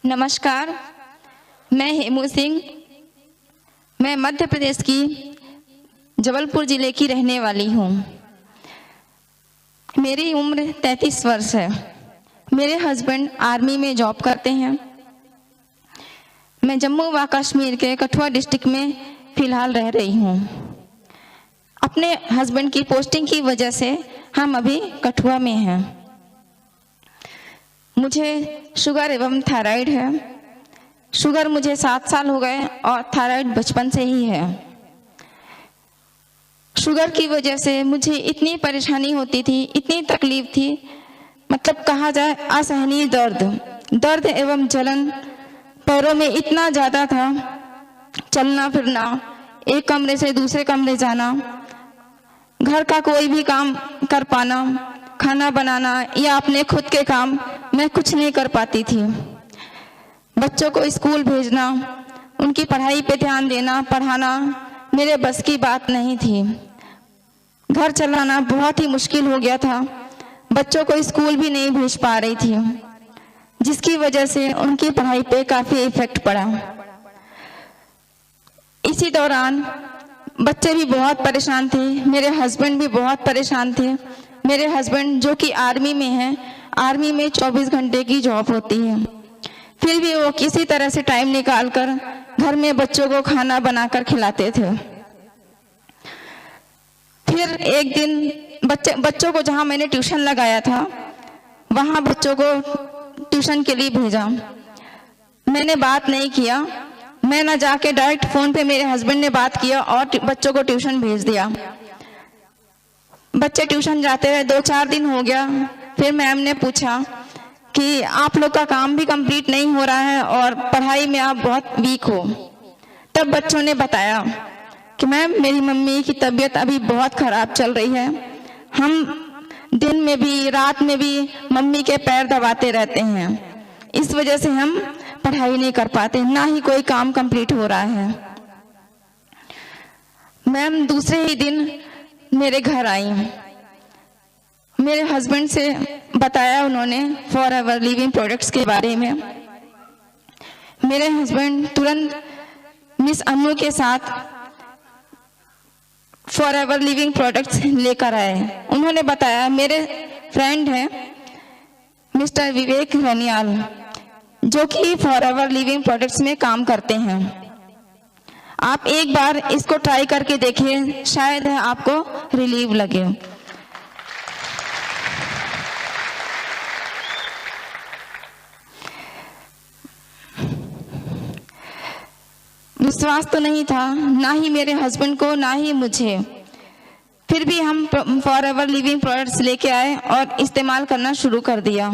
नमस्कार, मैं हेमू सिंह। मैं मध्य प्रदेश की जबलपुर ज़िले की रहने वाली हूँ। मेरी उम्र 33 वर्ष है। मेरे हस्बैंड आर्मी में जॉब करते हैं। मैं जम्मू व कश्मीर के कठुआ डिस्ट्रिक्ट में फ़िलहाल रह रही हूँ। अपने हस्बैंड की पोस्टिंग की वजह से हम अभी कठुआ में हैं। मुझे शुगर एवं थायराइड है। शुगर मुझे 7 साल हो गए और थायराइड बचपन से ही है। शुगर की वजह से मुझे इतनी परेशानी होती थी, इतनी तकलीफ थी, मतलब कहा जाए असहनीय दर्द एवं जलन पैरों में इतना ज़्यादा था। चलना फिरना, एक कमरे से दूसरे कमरे जाना, घर का कोई भी काम कर पाना, खाना बनाना या अपने खुद के काम मैं कुछ नहीं कर पाती थी। बच्चों को स्कूल भेजना, उनकी पढ़ाई पे ध्यान देना, पढ़ाना मेरे बस की बात नहीं थी। घर चलाना बहुत ही मुश्किल हो गया था। बच्चों को स्कूल भी नहीं भेज पा रही थी, जिसकी वजह से उनकी पढ़ाई पे काफ़ी इफेक्ट पड़ा। इसी दौरान बच्चे भी बहुत परेशान थे, मेरे हस्बैंड भी बहुत परेशान थे। मेरे हस्बैंड जो कि आर्मी में हैं, आर्मी में 24 घंटे की जॉब होती है, फिर भी वो किसी तरह से टाइम निकाल कर घर में बच्चों को खाना बनाकर खिलाते थे। फिर एक दिन बच्चों को जहाँ मैंने ट्यूशन लगाया था, वहाँ बच्चों को ट्यूशन के लिए भेजा। मैंने बात नहीं किया, मैं ना जाके डायरेक्ट फ़ोन पे मेरे हस्बैंड ने बात किया और बच्चों को ट्यूशन भेज दिया। बच्चे ट्यूशन जाते रहे, 2-4 दिन हो गया। फिर मैम ने पूछा कि आप लोग का काम भी कंप्लीट नहीं हो रहा है और पढ़ाई में आप बहुत वीक हो। तब बच्चों ने बताया कि मैम मेरी मम्मी की तबीयत अभी बहुत ख़राब चल रही है। हम दिन में भी रात में भी मम्मी के पैर दबाते रहते हैं, इस वजह से हम पढ़ाई नहीं कर पाते, ना ही कोई काम कंप्लीट हो रहा है। मैम दूसरे ही दिन मेरे घर आई। मेरे हस्बैंड से बताया उन्होंने फॉरएवर लिविंग प्रोडक्ट्स के बारे में। मेरे हस्बैंड तुरंत मिस अनु के साथ फॉरएवर लिविंग प्रोडक्ट्स लेकर आए। उन्होंने बताया, मेरे फ्रेंड हैं मिस्टर विवेक रनियाल, जो कि फॉरएवर लिविंग प्रोडक्ट्स में काम करते हैं। आप एक बार इसको ट्राई करके देखिए, शायद आपको रिलीव लगे। विश्वास तो नहीं था, ना ही मेरे हस्बैंड को, ना ही मुझे। फिर भी हम फॉरएवर लिविंग प्रोडक्ट्स लेके आए और इस्तेमाल करना शुरू कर दिया।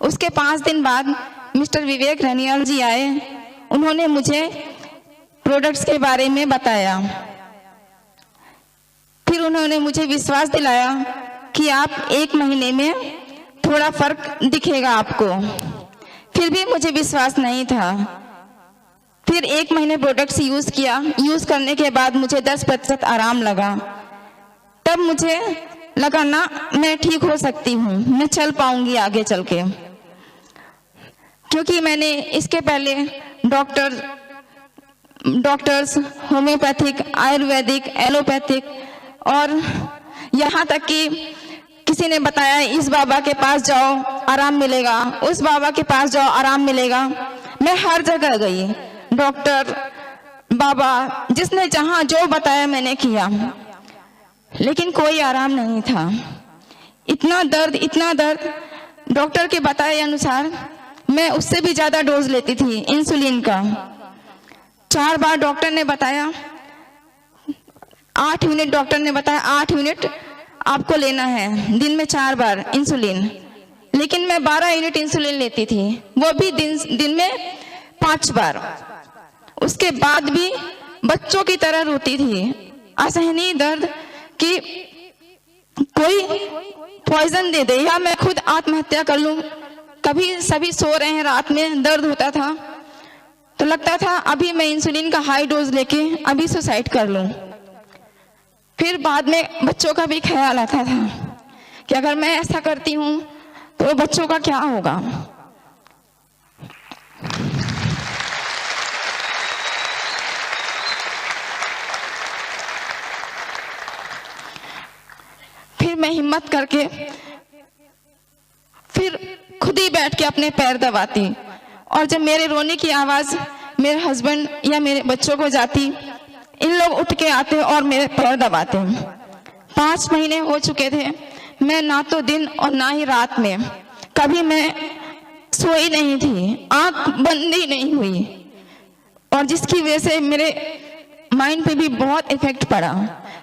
उसके 5 दिन बाद मिस्टर विवेक रनियाल जी आए। उन्होंने मुझे प्रोडक्ट्स के बारे में बताया। फिर उन्होंने मुझे विश्वास दिलाया कि आप 1 महीने में थोड़ा फर्क दिखेगा आपको। फिर भी मुझे विश्वास नहीं था। फिर 1 महीने प्रोडक्ट्स यूज़ किया। यूज़ करने के बाद मुझे 10% आराम लगा। तब मुझे लगा ना, मैं ठीक हो सकती हूँ, मैं चल पाऊंगी आगे चल के। क्योंकि मैंने इसके पहले डॉक्टर्स होम्योपैथिक, आयुर्वेदिक, एलोपैथिक और यहाँ तक कि किसी ने बताया इस बाबा के पास जाओ आराम मिलेगा, उस बाबा के पास जाओ आराम मिलेगा। मैं हर जगह गई, डॉक्टर, बाबा, जिसने जहाँ जो बताया मैंने किया, लेकिन कोई आराम नहीं था। इतना दर्द। डॉक्टर के बताए अनुसार मैं उससे भी ज़्यादा डोज लेती थी इंसुलिन का। 4 बार डॉक्टर ने बताया 8 यूनिट, डॉक्टर ने बताया 8 यूनिट आपको लेना है, दिन में 4 बार इंसुलिन। लेकिन मैं 12 यूनिट इंसुलिन लेती थी, वो भी दिन में 5 बार। उसके बाद भी बच्चों की तरह रोती थी। असहनीय दर्द कि कोई पॉइजन दे दे या मैं खुद आत्महत्या कर लूं। कभी सभी सो रहे हैं, रात में दर्द होता था तो लगता था अभी मैं इंसुलिन का हाई डोज लेके अभी सुसाइड कर लूं। फिर बाद में बच्चों का भी ख्याल आता था कि अगर मैं ऐसा करती हूँ तो बच्चों का क्या होगा। मैं हिम्मत करके फिर खुद ही बैठ के अपने पैर दबाती, और जब मेरे रोने की आवाज़ मेरे हस्बैंड या मेरे बच्चों को जाती, इन लोग उठ के आते और मेरे पैर दबाते। 5 महीने हो चुके थे, मैं ना तो दिन और ना ही रात में कभी मैं सोई नहीं थी, आंख बंद ही नहीं हुई, और जिसकी वजह से मेरे माइंड पे भी बहुत इफेक्ट पड़ा।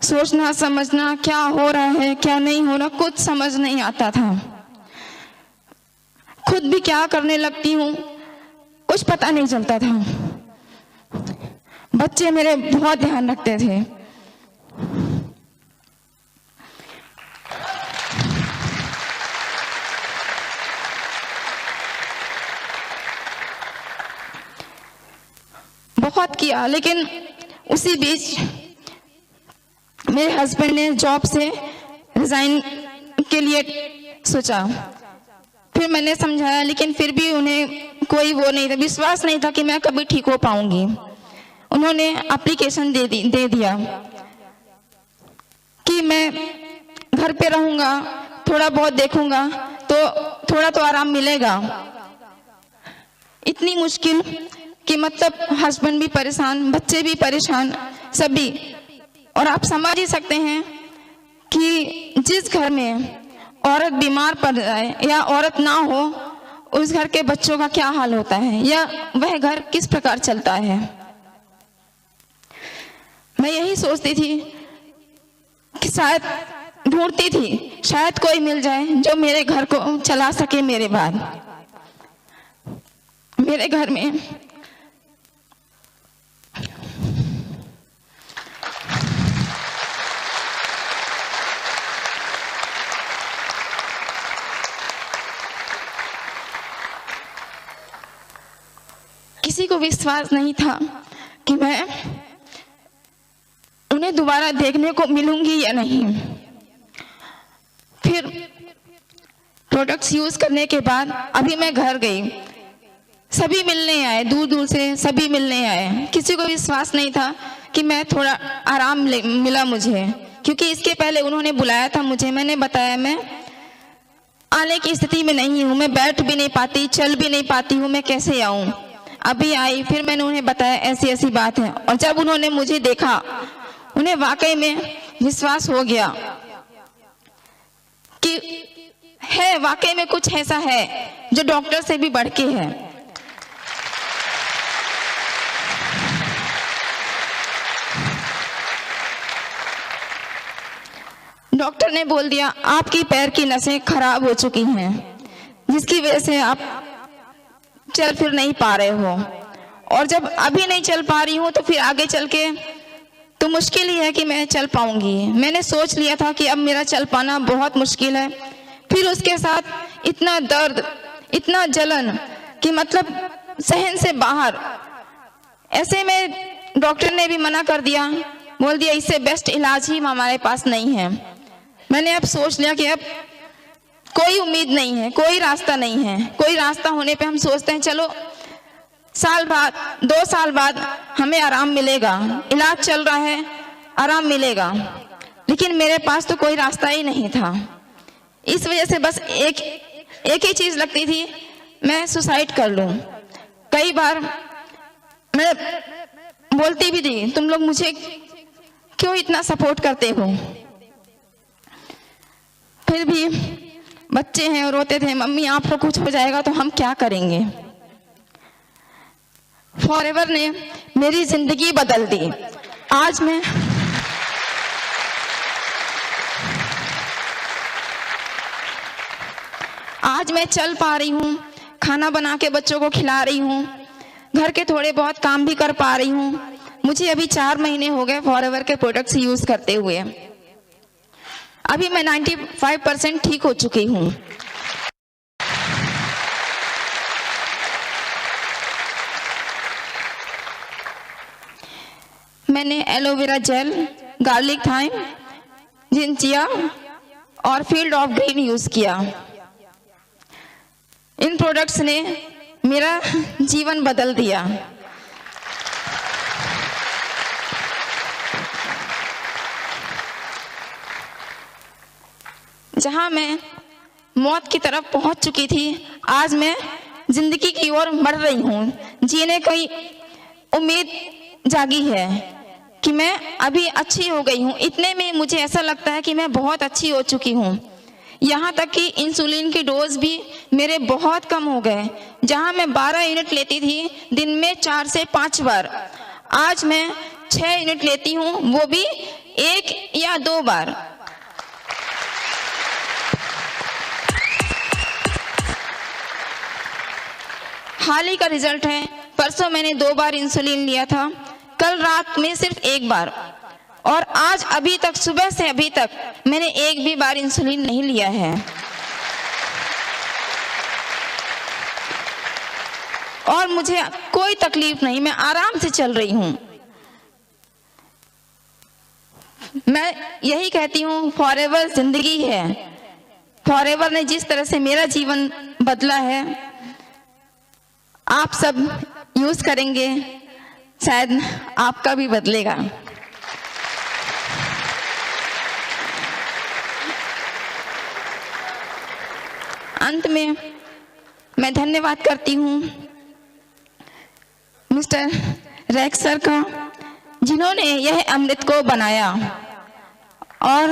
सोचना समझना क्या हो रहा है क्या नहीं हो रहा कुछ समझ नहीं आता था। खुद भी क्या करने लगती हूँ कुछ पता नहीं चलता था। बच्चे मेरे बहुत ध्यान रखते थे। बहुत किया, लेकिन उसी बीच मेरे हस्बैंड ने जॉब से रिजाइन के लिए सोचा। फिर मैंने समझाया, लेकिन फिर भी उन्हें कोई वो नहीं था, विश्वास नहीं था कि मैं कभी ठीक हो पाऊंगी। उन्होंने एप्लीकेशन दे दिया कि मैं घर पे रहूंगा, थोड़ा बहुत देखूंगा तो थोड़ा तो आराम मिलेगा। इतनी मुश्किल कि मतलब हस्बैंड भी परेशान, बच्चे भी परेशान, सभी। और आप समझ ही सकते हैं कि जिस घर में औरत बीमार पड़ जाए या औरत ना हो, उस घर के बच्चों का क्या हाल होता है या वह घर किस प्रकार चलता है। मैं यही सोचती थी कि शायद ढूंढती थी, शायद कोई मिल जाए जो मेरे घर को चला सके। मेरे बाद मेरे घर में किसी को विश्वास नहीं था कि मैं उन्हें दोबारा देखने को मिलूंगी या नहीं। फिर प्रोडक्ट्स यूज करने के बाद अभी मैं घर गई, सभी मिलने आए, दूर दूर से सभी मिलने आए। किसी को विश्वास नहीं था कि मैं थोड़ा आराम मिला मुझे, क्योंकि इसके पहले उन्होंने बुलाया था मुझे। मैंने बताया मैं आने की स्थिति में नहीं हूँ, मैं बैठ भी नहीं पाती, चल भी नहीं पाती हूँ, मैं कैसे आऊँ। अभी आई, फिर मैंने उन्हें बताया ऐसी ऐसी बात है, और जब उन्होंने मुझे देखा, उन्हें वाकई में विश्वास हो गया कि है, वाकई में कुछ ऐसा है जो डॉक्टर से भी बढ़ के है। डॉक्टर ने बोल दिया आपकी पैर की नसें खराब हो चुकी हैं, जिसकी वजह से आप चल फिर नहीं पा रहे हो, और जब अभी नहीं चल पा रही हूँ तो फिर आगे चल के तो मुश्किल ही है कि मैं चल पाऊंगी। मैंने सोच लिया था कि अब मेरा चल पाना बहुत मुश्किल है। फिर उसके साथ इतना दर्द, इतना जलन कि मतलब सहन से बाहर। ऐसे में डॉक्टर ने भी मना कर दिया, बोल दिया इससे बेस्ट इलाज ही हमारे पास नहीं है। मैंने अब सोच लिया कि अब कोई उम्मीद नहीं है, कोई रास्ता नहीं है। कोई रास्ता होने पे हम सोचते हैं चलो साल बाद, 2 साल बाद हमें आराम मिलेगा, इलाज चल रहा है, आराम मिलेगा, लेकिन मेरे पास तो कोई रास्ता ही नहीं था। इस वजह से बस एक ही चीज लगती थी, मैं सुसाइड कर लूं। कई बार मैं बोलती भी थी तुम लोग मुझे क्यों इतना सपोर्ट करते हो, फिर भी बच्चे हैं और रोते थे मम्मी आपको कुछ हो जाएगा तो हम क्या करेंगे। फॉरएवर ने मेरी जिंदगी बदल दी। आज मैं चल पा रही हूँ, खाना बना के बच्चों को खिला रही हूँ, घर के थोड़े बहुत काम भी कर पा रही हूँ। मुझे अभी 4 महीने हो गए फॉरएवर के प्रोडक्ट्स यूज करते हुए। अभी मैं 95% ठीक हो चुकी हूँ। मैंने एलोवेरा जेल, गार्लिक थाइम, जिंचिया और फील्ड ऑफ ग्रीन यूज किया। इन प्रोडक्ट्स ने मेरा जीवन बदल दिया। जहां मैं मौत की तरफ पहुंच चुकी थी, आज मैं जिंदगी की ओर बढ़ रही हूं। जीने की उम्मीद जागी है कि मैं अभी अच्छी हो गई हूं। इतने में मुझे ऐसा लगता है कि मैं बहुत अच्छी हो चुकी हूं। यहाँ तक कि इंसुलिन की डोज भी मेरे बहुत कम हो गए। जहाँ मैं 12 यूनिट लेती थी दिन में 4 से 5 बार, आज मैं 6 यूनिट लेती हूँ, वो भी 1 या 2 बार। हाल ही का रिजल्ट है, परसों मैंने 2 बार इंसुलिन लिया था, कल रात में सिर्फ 1 बार, और आज अभी तक सुबह से अभी तक मैंने 1 भी बार इंसुलिन नहीं लिया है। और मुझे कोई तकलीफ नहीं, मैं आराम से चल रही हूँ। मैं यही कहती हूँ, फॉरएवर जिंदगी है। फॉरएवर ने जिस तरह से मेरा जीवन बदला है, आप सब यूज करेंगे, शायद आपका भी बदलेगा। अंत में मैं धन्यवाद करती हूँ मिस्टर रेक्स सर का, जिन्होंने यह अमृत को बनाया, और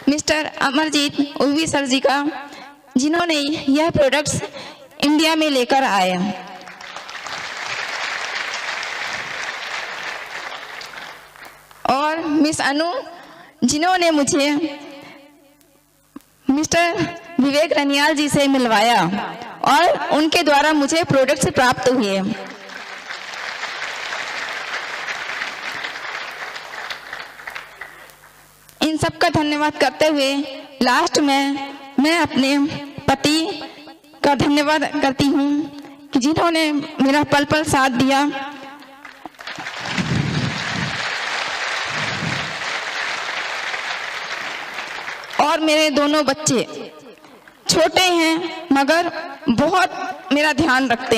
मिस्टर अमरजीत उर्वी सर जी का, जिन्होंने यह प्रोडक्ट्स इंडिया में लेकर आए, और मिस अनु, जिन्होंने मुझे मिस्टर विवेक रनियाल जी से मिलवाया और उनके द्वारा मुझे प्रोडक्ट्स प्राप्त हुए। इन सबका धन्यवाद करते हुए लास्ट में मैं अपने पति का धन्यवाद करती हूँ कि जिन्होंने मेरा पल पल साथ दिया, और मेरे दोनों बच्चे छोटे हैं मगर बहुत मेरा ध्यान रखते हैं।